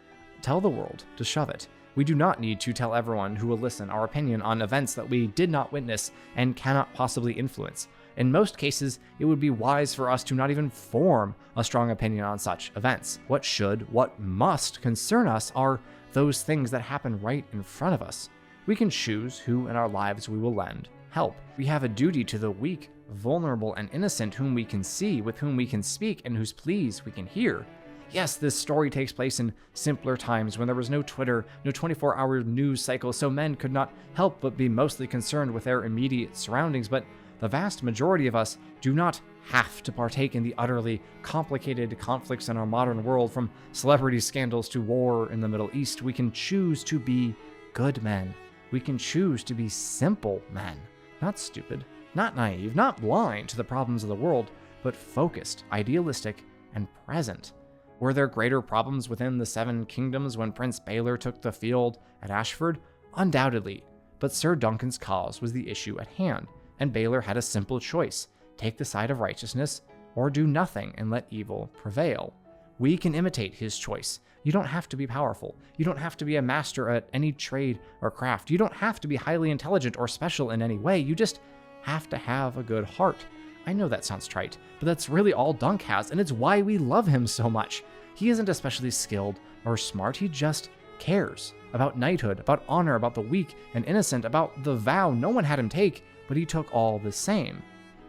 Tell the world to shove it. We do not need to tell everyone who will listen our opinion on events that we did not witness and cannot possibly influence. In most cases, it would be wise for us to not even form a strong opinion on such events. What should, what must concern us are those things that happen right in front of us. We can choose who in our lives we will lend help. We have a duty to the weak, vulnerable, and innocent whom we can see, with whom we can speak, and whose pleas we can hear. Yes, this story takes place in simpler times when there was no Twitter, no 24-hour news cycle, so men could not help but be mostly concerned with their immediate surroundings, but the vast majority of us do not have to partake in the utterly complicated conflicts in our modern world, from celebrity scandals to war in the Middle East. We can choose to be good men. We can choose to be simple men. Not stupid, not naive, not blind to the problems of the world, but focused, idealistic, and present. Were there greater problems within the Seven Kingdoms when Prince Baylor took the field at Ashford? Undoubtedly, but Sir Duncan's cause was the issue at hand. And Baylor had a simple choice: take the side of righteousness, or do nothing and let evil prevail. We can imitate his choice. You don't have to be powerful. You don't have to be a master at any trade or craft. You don't have to be highly intelligent or special in any way. You just have to have a good heart. I know that sounds trite, but that's really all Dunk has, and it's why we love him so much. He isn't especially skilled or smart. He just cares about knighthood, about honor, about the weak and innocent, about the vow no one had him take, but he took all the same.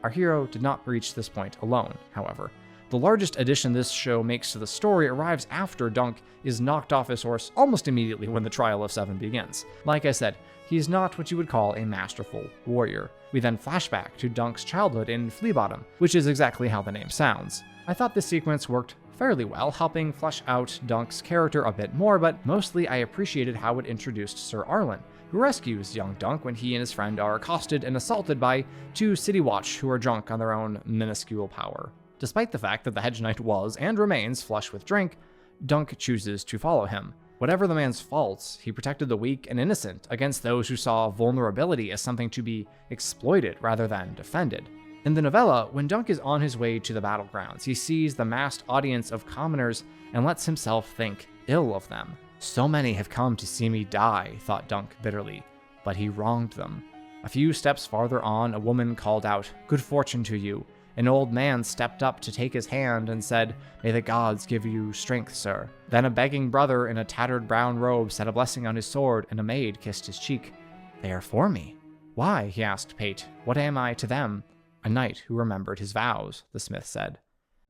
Our hero did not reach this point alone, however. The largest addition this show makes to the story arrives after Dunk is knocked off his horse almost immediately when the Trial of Seven begins. Like I said, he is not what you would call a masterful warrior. We then flash back to Dunk's childhood in Fleabottom, which is exactly how the name sounds. I thought this sequence worked fairly well, helping flesh out Dunk's character a bit more, but mostly I appreciated how it introduced Sir Arlen, who rescues young Dunk when he and his friend are accosted and assaulted by two City Watch who are drunk on their own minuscule power. Despite the fact that the Hedge Knight was, and remains, flush with drink, Dunk chooses to follow him. Whatever the man's faults, he protected the weak and innocent against those who saw vulnerability as something to be exploited rather than defended. In the novella, when Dunk is on his way to the battlegrounds, he sees the massed audience of commoners and lets himself think ill of them. So many have come to see me die, thought Dunk bitterly, but he wronged them. A few steps farther on, a woman called out, "Good fortune to you." An old man stepped up to take his hand and said, "May the gods give you strength, sir." Then a begging brother in a tattered brown robe said a blessing on his sword, and a maid kissed his cheek. "They are for me." "Why?" he asked Pate. "What am I to them?" "A knight who remembered his vows," the smith said.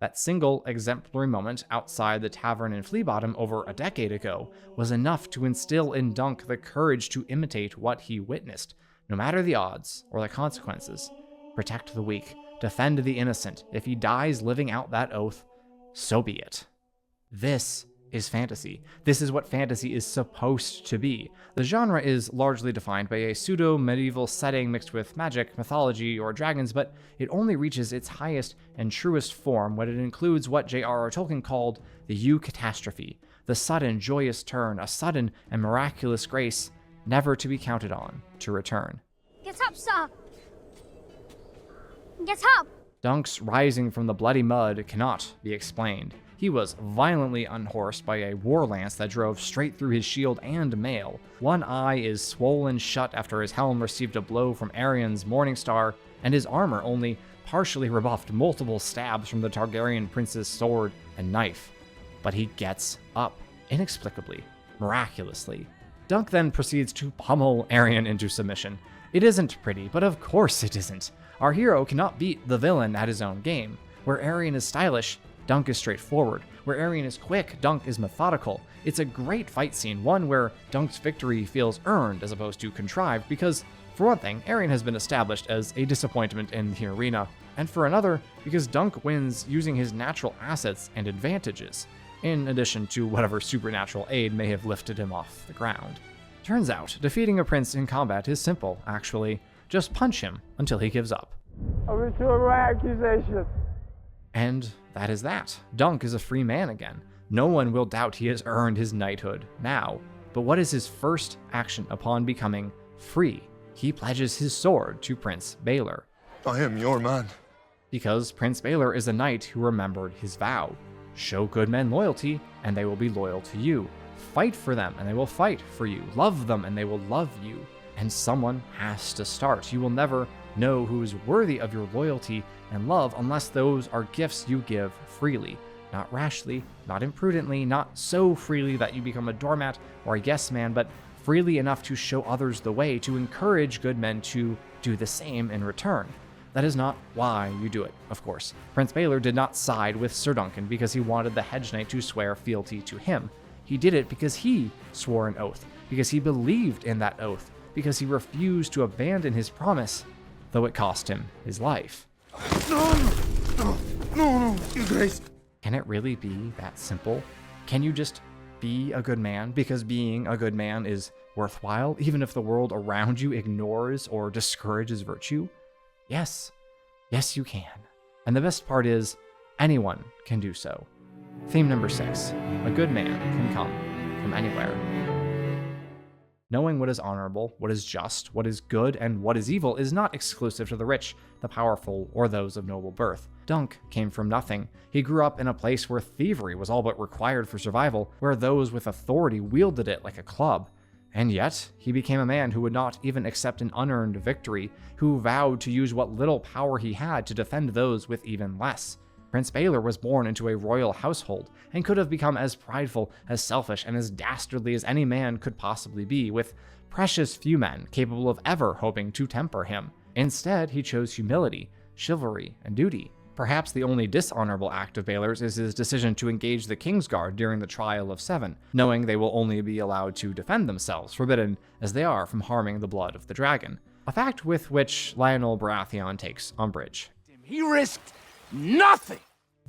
That single exemplary moment outside the tavern in Fleabottom over a decade ago was enough to instill in Dunk the courage to imitate what he witnessed, no matter the odds or the consequences. Protect the weak. Defend the innocent. If he dies living out that oath, so be it. This is fantasy. This is what fantasy is supposed to be. The genre is largely defined by a pseudo-medieval setting mixed with magic, mythology, or dragons, but it only reaches its highest and truest form when it includes what J.R.R. Tolkien called the eucatastrophe, the sudden joyous turn, a sudden and miraculous grace, never to be counted on to return. Get up, sir! Get up! Dunk's rising from the bloody mud cannot be explained. He was violently unhorsed by a war lance that drove straight through his shield and mail. One eye is swollen shut after his helm received a blow from Aerian's Morning Star, and his armor only partially rebuffed multiple stabs from the Targaryen prince's sword and knife. But he gets up, inexplicably, miraculously. Dunk then proceeds to pummel Aerian into submission. It isn't pretty, but of course it isn't. Our hero cannot beat the villain at his own game. Where Aerian is stylish, Dunk is straightforward. Where Aerian is quick, Dunk is methodical. It's a great fight scene, one where Dunk's victory feels earned as opposed to contrived, because, for one thing, Aerian has been established as a disappointment in the arena, and for another, because Dunk wins using his natural assets and advantages, in addition to whatever supernatural aid may have lifted him off the ground. Turns out, defeating a prince in combat is simple, actually. Just punch him until he gives up. I'm into a right accusation. And that is that. Dunk is a free man again. No one will doubt he has earned his knighthood now. But what is his first action upon becoming free? He pledges his sword to Prince Baelor. I am your man. Because Prince Baelor is a knight who remembered his vow. Show good men loyalty, and they will be loyal to you. Fight for them, and they will fight for you. Love them, and they will love you. And someone has to start. You will never know who is worthy of your loyalty and love unless those are gifts you give freely. Not rashly, not imprudently, not so freely that you become a doormat or a yes man, but freely enough to show others the way, to encourage good men to do the same in return. That is not why you do it, of course. Prince Baelor did not side with Sir Duncan because he wanted the Hedge Knight to swear fealty to him. He did it because he swore an oath, because he believed in that oath, because he refused to abandon his promise, though it cost him his life. No, Your Grace. Can it really be that simple? Can you just be a good man because being a good man is worthwhile, even if the world around you ignores or discourages virtue? Yes. Yes, you can. And the best part is, anyone can do so. Theme number 6. A good man can come from anywhere. Knowing what is honorable, what is just, what is good, and what is evil is not exclusive to the rich, the powerful, or those of noble birth. Dunk came from nothing. He grew up in a place where thievery was all but required for survival, where those with authority wielded it like a club. And yet, he became a man who would not even accept an unearned victory, who vowed to use what little power he had to defend those with even less. Prince Baelor was born into a royal household and could have become as prideful, as selfish, and as dastardly as any man could possibly be, with precious few men capable of ever hoping to temper him. Instead, he chose humility, chivalry, and duty. Perhaps the only dishonorable act of Baelor's is his decision to engage the Kingsguard during the Trial of Seven, knowing they will only be allowed to defend themselves, forbidden as they are from harming the blood of the dragon. A fact with which Lionel Baratheon takes umbrage. He risked nothing!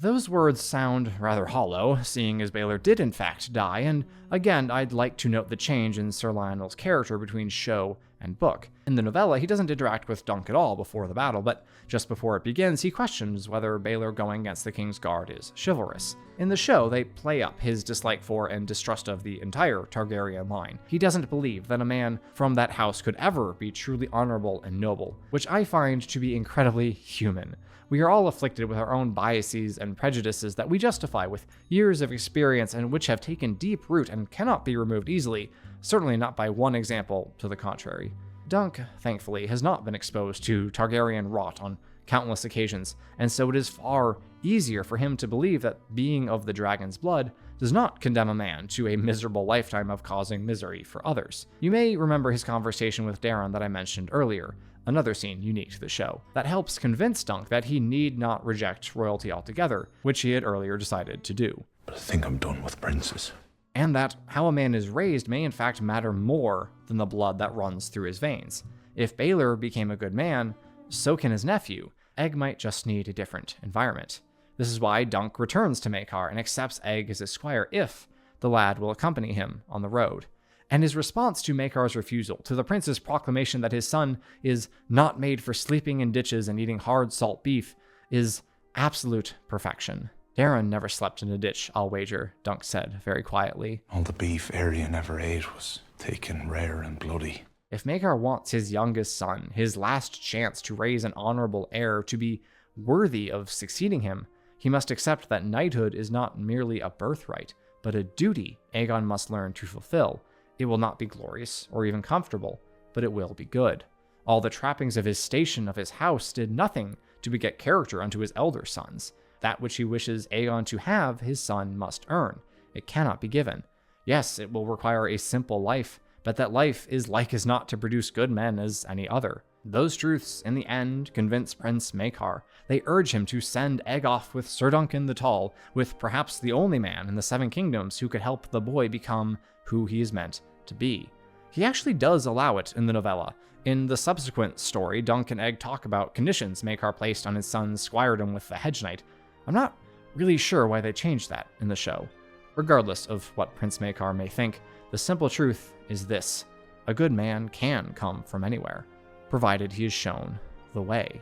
Those words sound rather hollow, seeing as Baelor did in fact die, and again, I'd like to note the change in Sir Lionel's character between show and book. In the novella, he doesn't interact with Dunk at all before the battle, but just before it begins, he questions whether Baelor going against the King's Guard is chivalrous. In the show, they play up his dislike for and distrust of the entire Targaryen line. He doesn't believe that a man from that house could ever be truly honorable and noble, which I find to be incredibly human. We are all afflicted with our own biases and prejudices that we justify with years of experience and which have taken deep root and cannot be removed easily, certainly not by one example to the contrary. Dunk, thankfully, has not been exposed to Targaryen rot on countless occasions, and so it is far easier for him to believe that being of the dragon's blood does not condemn a man to a miserable lifetime of causing misery for others. You may remember his conversation with Daeron that I mentioned earlier, another scene unique to the show, that helps convince Dunk that he need not reject royalty altogether, which he had earlier decided to do. But I think I'm done with princes. And that how a man is raised may in fact matter more than the blood that runs through his veins. If Baelor became a good man, so can his nephew. Egg might just need a different environment. This is why Dunk returns to Maekar and accepts Egg as his squire if the lad will accompany him on the road. And his response to Maekar's refusal, to the prince's proclamation that his son is not made for sleeping in ditches and eating hard salt beef, is absolute perfection. Daeron never slept in a ditch, I'll wager, Dunk said very quietly. All the beef Arya never ate was taken rare and bloody. If Maekar wants his youngest son, his last chance to raise an honorable heir, to be worthy of succeeding him, he must accept that knighthood is not merely a birthright, but a duty Aegon must learn to fulfill. It will not be glorious or even comfortable, but it will be good. All the trappings of his station, of his house, did nothing to beget character unto his elder sons. That which he wishes Aegon to have, his son must earn. It cannot be given. Yes, it will require a simple life, but that life is like as not to produce good men as any other. Those truths, in the end, convince Prince Maekar. They urge him to send Egg off with Sir Duncan the Tall, with perhaps the only man in the Seven Kingdoms who could help the boy become who he is meant to be. He actually does allow it in the novella. In the subsequent story, Dunk and Egg talk about conditions Maekar placed on his son's squiredom with the Hedge Knight. I'm not really sure why they changed that in the show. Regardless of what Prince Maekar may think, the simple truth is this: a good man can come from anywhere, provided he is shown the way.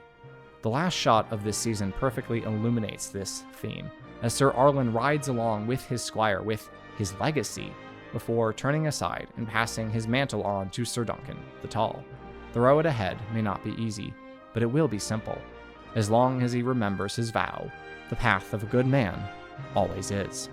The last shot of this season perfectly illuminates this theme, as Sir Arlen rides along with his squire, with his legacy, before turning aside and passing his mantle on to Sir Duncan the Tall. The road ahead may not be easy, but it will be simple. As long as he remembers his vow, the path of a good man always is.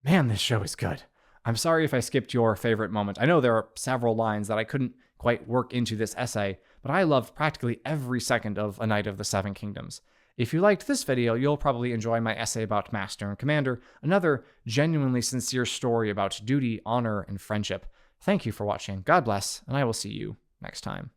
Man, this show is good. I'm sorry if I skipped your favorite moment. I know there are several lines that I couldn't quite work into this essay, but I loved practically every second of A Knight of the Seven Kingdoms. If you liked this video, you'll probably enjoy my essay about Master and Commander, another genuinely sincere story about duty, honor, and friendship. Thank you for watching, God bless, and I will see you next time.